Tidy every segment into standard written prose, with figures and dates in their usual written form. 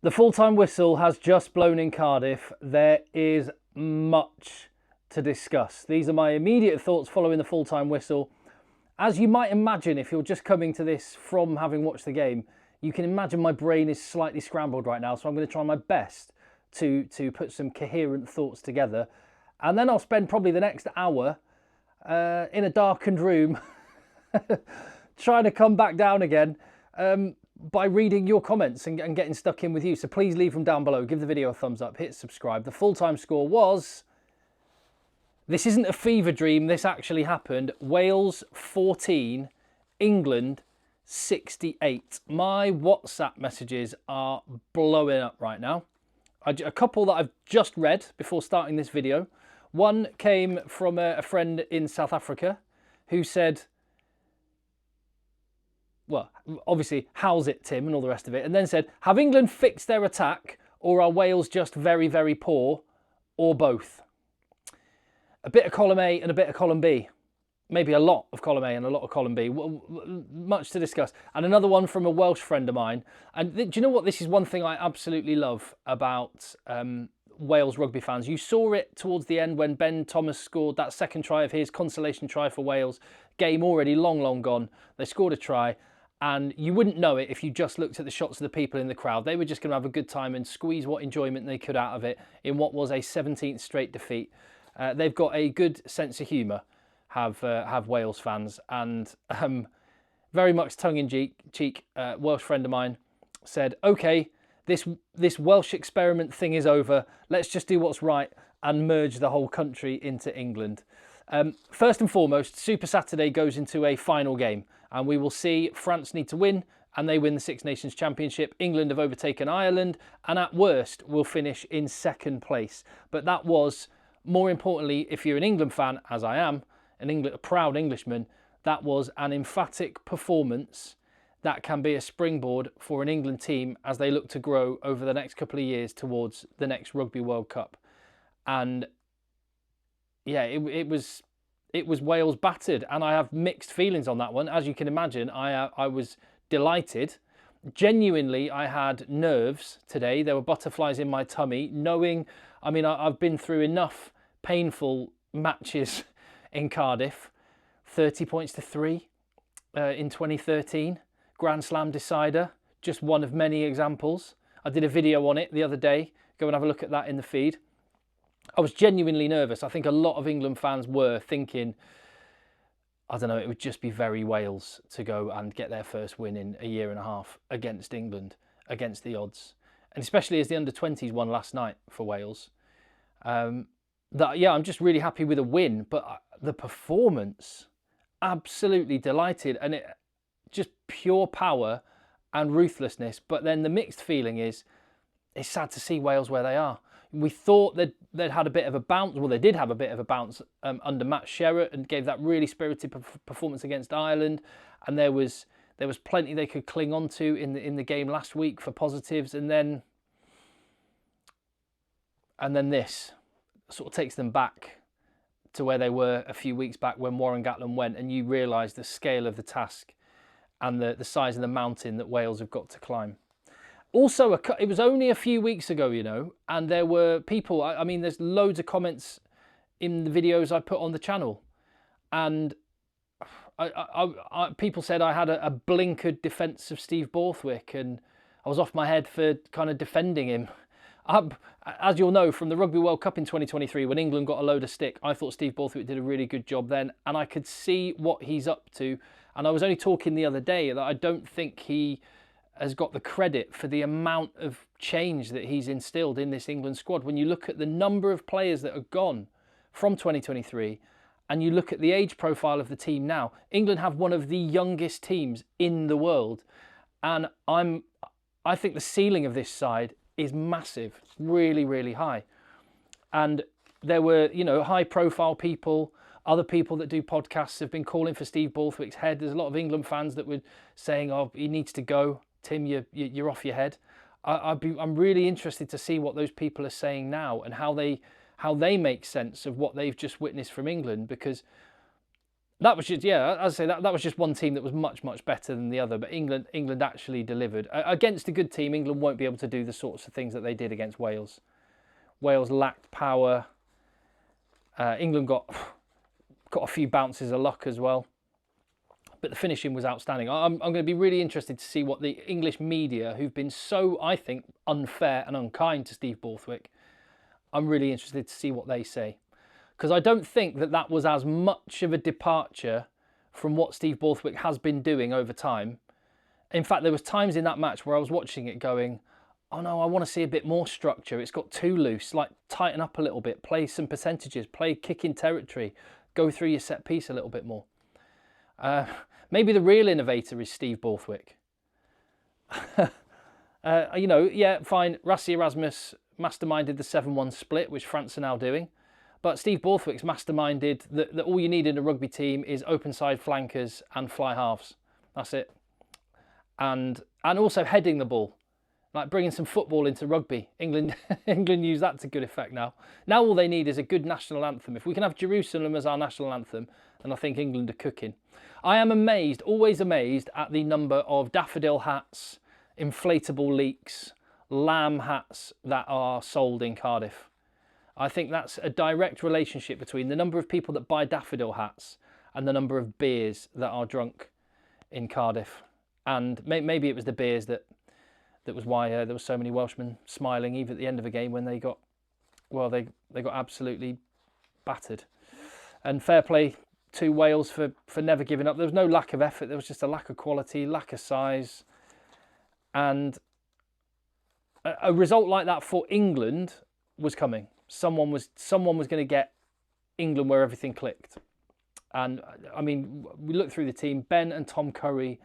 The full-time whistle has just blown in Cardiff. There is much to discuss. These are my immediate thoughts following the full-time whistle. As you might imagine, if you're just coming to this from having watched the game, you can imagine my brain is slightly scrambled right now, so I'm going to try my best to put some coherent thoughts together. And then I'll spend probably the next hour in a darkened room trying to come back down again by reading your comments and getting stuck in with you. So please leave them down below. Give the video a thumbs up. Hit subscribe. The full-time score was... This isn't a fever dream. This actually happened. Wales 14, England 68. My WhatsApp messages are blowing up right now. A couple that I've just read before starting this video. One came from a friend in South Africa who said, well, obviously, how's it, Tim, and all the rest of it, and then said, have England fixed their attack, or are Wales just very, very poor, or both? A bit of column A and a bit of column B. Maybe a lot of column A and a lot of column B. Much to discuss. And another one from a Welsh friend of mine. And do you know what? This is one thing I absolutely love about Wales rugby fans. You saw it towards the end when Ben Thomas scored that second try of his, consolation try for Wales. Game already long, long gone. They scored a try. And you wouldn't know it if you just looked at the shots of the people in the crowd. They were just going to have a good time and squeeze what enjoyment they could out of it in what was a 17th straight defeat. They've got a good sense of humour, have Wales fans. And very much tongue-in-cheek, Welsh friend of mine said, OK, this Welsh experiment thing is over. Let's just do what's right and merge the whole country into England. First and foremost, Super Saturday goes into a final game. And we will see France need to win, and they win the Six Nations Championship. England have overtaken Ireland, and at worst will finish in second place. But that was, more importantly, if you're an England fan, as I am, a proud Englishman, that was an emphatic performance that can be a springboard for an England team as they look to grow over the next couple of years towards the next Rugby World Cup. And yeah, it was Wales battered, and I have mixed feelings on that one. As you can imagine, I was delighted. Genuinely, I had nerves today. There were butterflies in my tummy, knowing, I mean, I've been through enough painful matches in Cardiff. 30 points to 3 in 2013. Grand Slam decider, just one of many examples. I did a video on it the other day. Go and have a look at that in the feed. I was genuinely nervous. I think a lot of England fans were thinking, I don't know, it would just be very Wales to go and get their first win in a year and a half against England, against the odds. And especially as the under-20s won last night for Wales. I'm just really happy with a win. But the performance, absolutely delighted. And it just pure power and ruthlessness. But then the mixed feeling is, it's sad to see Wales where they are. We thought they'd had a bit of a bounce. Well, they did have a bit of a bounce under Matt Sherratt and gave that really spirited performance against Ireland. And there was plenty they could cling on to in the game last week for positives. And then this sort of takes them back to where they were a few weeks back when Warren Gatland went, and you realise the scale of the task and the size of the mountain that Wales have got to climb. Also, it was only a few weeks ago, you know, and there were people, I mean, there's loads of comments in the videos I put on the channel. And people said I had a blinkered defence of Steve Borthwick, and I was off my head for kind of defending him. As you'll know, from the Rugby World Cup in 2023, when England got a load of stick, I thought Steve Borthwick did a really good job then, and I could see what he's up to. And I was only talking the other day that I don't think he has got the credit for the amount of change that he's instilled in this England squad. When you look at the number of players that are gone from 2023 and you look at the age profile of the team now, England have one of the youngest teams in the world. And I think the ceiling of this side is massive, really, really high. And there were, you know, high profile people, other people that do podcasts have been calling for Steve Borthwick's head. There's a lot of England fans that were saying, oh, he needs to go. Tim, you're off your head. I'm really interested to see what those people are saying now and how they make sense of what they've just witnessed from England, because That was just, yeah, as I say, that was just one team that was much, much better than the other. But England actually delivered. Against a good team, England won't be able to do the sorts of things that they did against Wales. Wales lacked power. England got a few bounces of luck as well. But the finishing was outstanding. I'm going to be really interested to see what the English media, who've been so, I think, unfair and unkind to Steve Borthwick, I'm really interested to see what they say. Because I don't think that was as much of a departure from what Steve Borthwick has been doing over time. In fact, there was times in that match where I was watching it going, oh no, I want to see a bit more structure. It's got too loose, like tighten up a little bit, play some percentages, play kicking territory, go through your set piece a little bit more. Maybe the real innovator is Steve Borthwick. You know, yeah, fine. Rassi Erasmus masterminded the 7-1 split, which France are now doing. But Steve Borthwick's masterminded that all you need in a rugby team is open side flankers and fly halves. That's it. And also heading the ball, like bringing some football into rugby. England use that to good effect now. Now all they need is a good national anthem. If we can have Jerusalem as our national anthem, then I think England are cooking. I am amazed, always amazed, at the number of daffodil hats, inflatable leeks, lamb hats that are sold in Cardiff. I think that's a direct relationship between the number of people that buy daffodil hats and the number of beers that are drunk in Cardiff. And maybe it was the beers that was why there were so many Welshmen smiling even at the end of a game when they got, well, they got absolutely battered. And fair play to Wales for never giving up. There was no lack of effort. There was just a lack of quality, lack of size. And a result like that for England was coming. Someone was going to get England where everything clicked. And I mean, we look through the team. Ben and Tom Curry,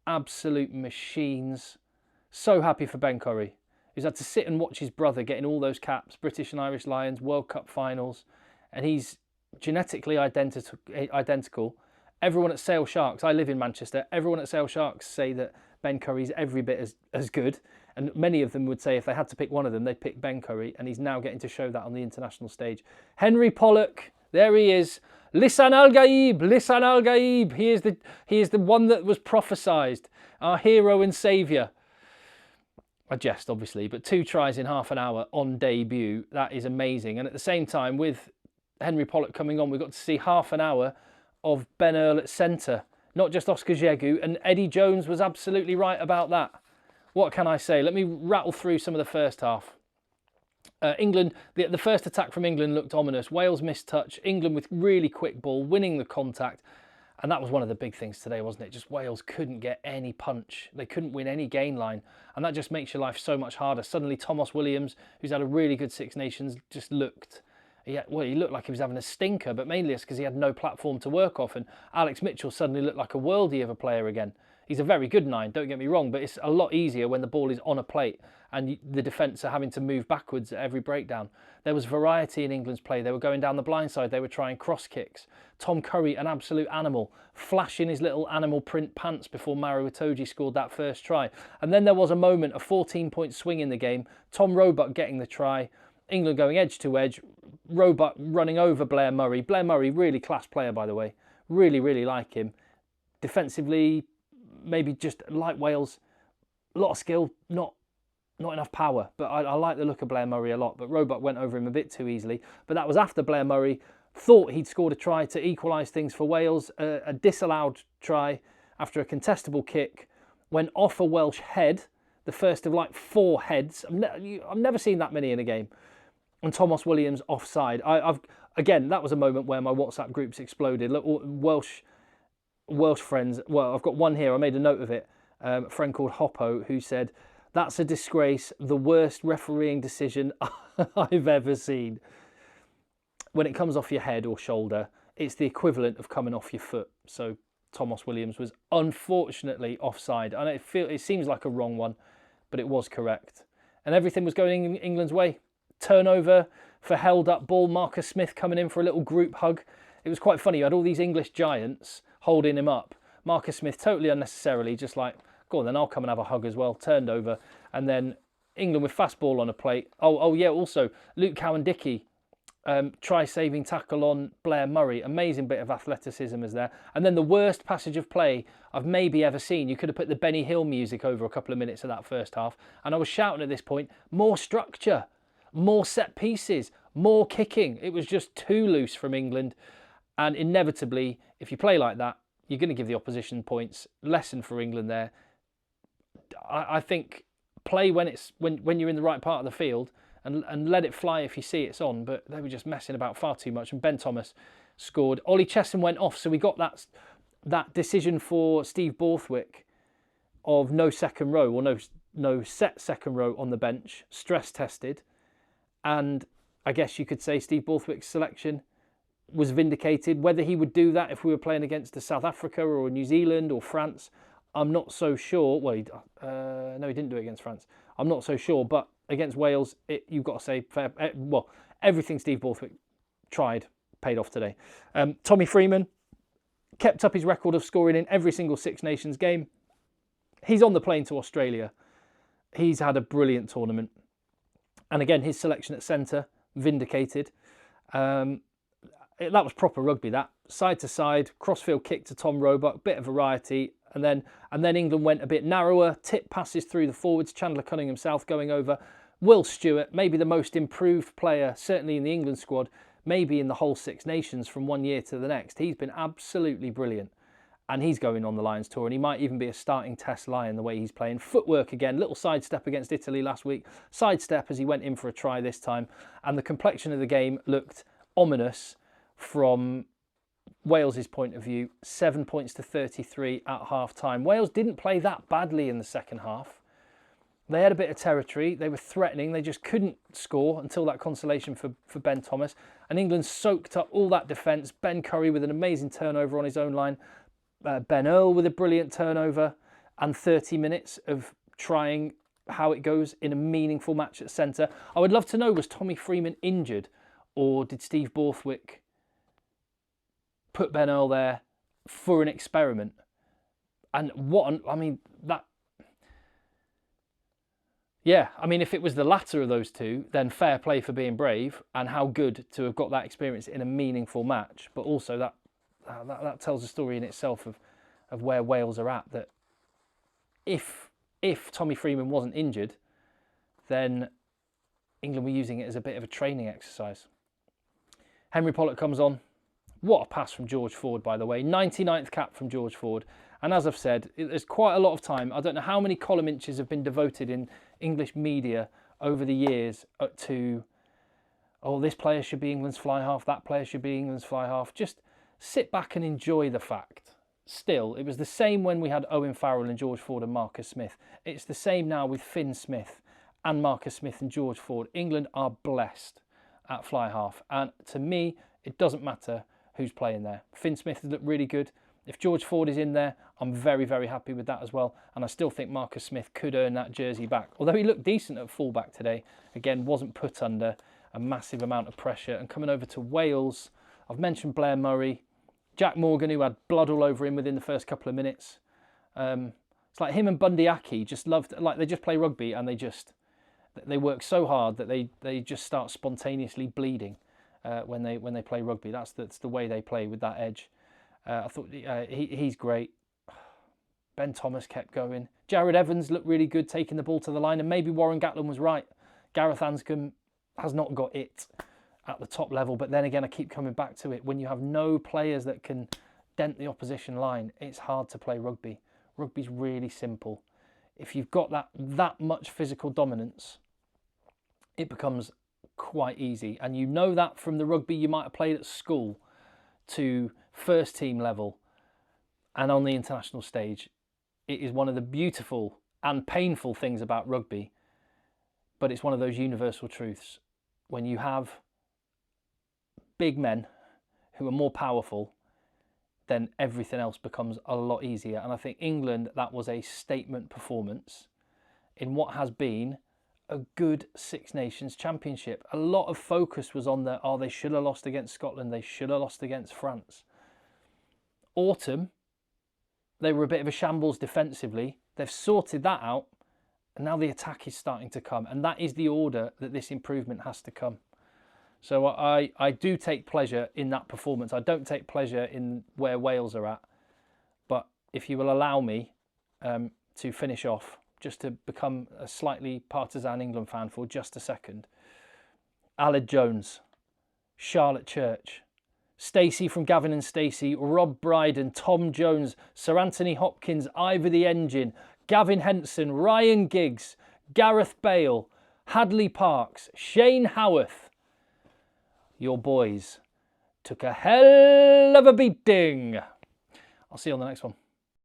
absolute machines. So happy for Ben Curry. He's had to sit and watch his brother getting all those caps, British and Irish Lions, World Cup finals. And he's genetically identical. Everyone at Sale Sharks, I live in Manchester, everyone at Sale Sharks say that Ben Curry's every bit as good. And many of them would say if they had to pick one of them, they'd pick Ben Curry. And he's now getting to show that on the international stage. Henry Pollock, there he is. Lisan Al-Gaib, Lisan Al-Gaib. He is the one that was prophesied, our hero and saviour. I jest, obviously, but 2 tries in half an hour on debut. That is amazing. And at the same time, with Henry Pollock coming on, we got to see half an hour of Ben Earl at centre, not just Oscar Jegu, and Eddie Jones was absolutely right about that. What can I say? Let me rattle through some of the first half. England, the first attack from England looked ominous. Wales missed touch. England with really quick ball, winning the contact. And that was one of the big things today, wasn't it? Just Wales couldn't get any punch. They couldn't win any gain line. And that just makes your life so much harder. Suddenly, Thomas Williams, who's had a really good Six Nations, just looked... Yeah, well, he looked like he was having a stinker, but mainly it's because he had no platform to work off. And Alex Mitchell suddenly looked like a worldie of a player again. He's a very good 9, don't get me wrong, but it's a lot easier when the ball is on a plate and the defence are having to move backwards at every breakdown. There was variety in England's play. They were going down the blind side. They were trying cross kicks. Tom Curry, an absolute animal, flashing his little animal print pants before Maro Itoje scored that first try. And then there was a moment, a 14-point swing in the game. Tom Roebuck getting the try. England going edge to edge. Roebuck running over Blair Murray. Blair Murray, really class player, by the way. Really, really like him. Defensively, maybe just like Wales, a lot of skill, not enough power. But I like the look of Blair Murray a lot. But Roebuck went over him a bit too easily. But that was after Blair Murray thought he'd scored a try to equalise things for Wales. A disallowed try after a contestable kick went off a Welsh head. The first of like 4 heads. I've never seen that many in a game. And Thomas Williams offside. Again, that was a moment where my WhatsApp groups exploded. Look, Welsh friends. Well, I've got one here. I made a note of it. A friend called Hoppo who said, "That's a disgrace. The worst refereeing decision I've ever seen." When it comes off your head or shoulder, it's the equivalent of coming off your foot. So Thomas Williams was unfortunately offside. And it seems like a wrong one, but it was correct. And everything was going in England's way. Turnover for held up ball. Marcus Smith coming in for a little group hug. It was quite funny. You had all these English giants holding him up. Marcus Smith totally unnecessarily just like, go on then, I'll come and have a hug as well. Turned over. And then England with fast ball on a plate. Oh yeah, also Luke Cowan-Dickie try-saving tackle on Blair Murray. Amazing bit of athleticism is there. And then the worst passage of play I've maybe ever seen. You could have put the Benny Hill music over a couple of minutes of that first half. And I was shouting at this point, more structure, more set pieces, more kicking. It was just too loose from England. And inevitably, if you play like that, you're going to give the opposition points. Lesson for England there. I think play when you're in the right part of the field and let it fly if you see it's on. But they were just messing about far too much. And Ben Thomas scored. Ollie Chessum went off, so we got that decision for Steve Borthwick of no second row or no set second row on the bench, stress tested. And I guess you could say Steve Borthwick's selection was vindicated. Whether he would do that if we were playing against South Africa or New Zealand or France, I'm not so sure. Well, no, he didn't do it against France. I'm not so sure. But against Wales, you've got to say, well, everything Steve Borthwick tried paid off today. Tommy Freeman kept up his record of scoring in every single Six Nations game. He's on the plane to Australia. He's had a brilliant tournament. And again, his selection at centre, vindicated. That was proper rugby, that. Side to side, crossfield kick to Tom Roebuck, bit of variety. And then England went a bit narrower, tip passes through the forwards, Chandler Cunningham South going over. Will Stewart, maybe the most improved player, certainly in the England squad, maybe in the whole Six Nations from one year to the next. He's been absolutely brilliant. And he's going on the Lions tour, and he might even be a starting test Lion the way he's playing. Footwork again, little sidestep against Italy last week. Sidestep as he went in for a try this time. And the complexion of the game looked ominous from Wales's point of view. 7 points to 33 at half-time. Wales didn't play that badly in the second half. They had a bit of territory. They were threatening. They just couldn't score until that consolation for Ben Thomas. And England soaked up all that defence. Ben Curry with an amazing turnover on his own line. Ben Earl with a brilliant turnover. And 30 minutes of trying how it goes in a meaningful match at centre. I would love to know, was Tommy Freeman injured? Or did Steve Borthwick put Ben Earl there for an experiment? And if it was the latter of those two, then fair play for being brave, and how good to have got that experience in a meaningful match. But also that tells a story in itself of where Wales are at, that if Tommy Freeman wasn't injured, then England were using it as a bit of a training exercise. Henry Pollock comes on. What a pass from George Ford, by the way. 99th cap from George Ford. And as I've said, there's quite a lot of time. I don't know how many column inches have been devoted in English media over the years to, oh, this player should be England's fly half, that player should be England's fly half. Just sit back and enjoy the fact. Still, it was the same when we had Owen Farrell and George Ford and Marcus Smith. It's the same now with Finn Smith and Marcus Smith and George Ford. England are blessed at fly half. And to me, it doesn't matter who's playing there. Finn Smith has looked really good. If George Ford is in there, I'm very, very happy with that as well. And I still think Marcus Smith could earn that jersey back. Although he looked decent at fullback today. Again, wasn't put under a massive amount of pressure. And coming over to Wales, I've mentioned Blair Murray. Jack Morgan, who had blood all over him within the first couple of minutes. It's like him and Bundy Aki just loved, like they just play rugby and they work so hard that they just start spontaneously bleeding when they play rugby. That's the way they play, with that edge. I thought he's great. Ben Thomas kept going. Jared Evans looked really good taking the ball to the line, and maybe Warren Gatland was right. Gareth Anscombe has not got it at the top level, but then again I keep coming back to it. When you have no players that can dent the opposition line, it's hard to play rugby. Rugby's really simple. If you've got that much physical dominance, it becomes quite easy. And you know that from the rugby you might have played at school to first team level and on the international stage. It is one of the beautiful and painful things about rugby, but it's one of those universal truths. When you have big men who are more powerful, then everything else becomes a lot easier. And I think England, that was a statement performance in what has been a good Six Nations championship. A lot of focus was on they should have lost against Scotland, they should have lost against France. Autumn, they were a bit of a shambles defensively. They've sorted that out, and now the attack is starting to come, and that is the order that this improvement has to come. So I do take pleasure in that performance. I don't take pleasure in where Wales are at. But if you will allow me to finish off, just to become a slightly partisan England fan for just a second. Aled Jones, Charlotte Church, Stacey from Gavin and Stacey, Rob Brydon, Tom Jones, Sir Anthony Hopkins, Ivor the Engine, Gavin Henson, Ryan Giggs, Gareth Bale, Hadley Parks, Shane Howarth. Your boys took a hell of a beating. I'll see you on the next one.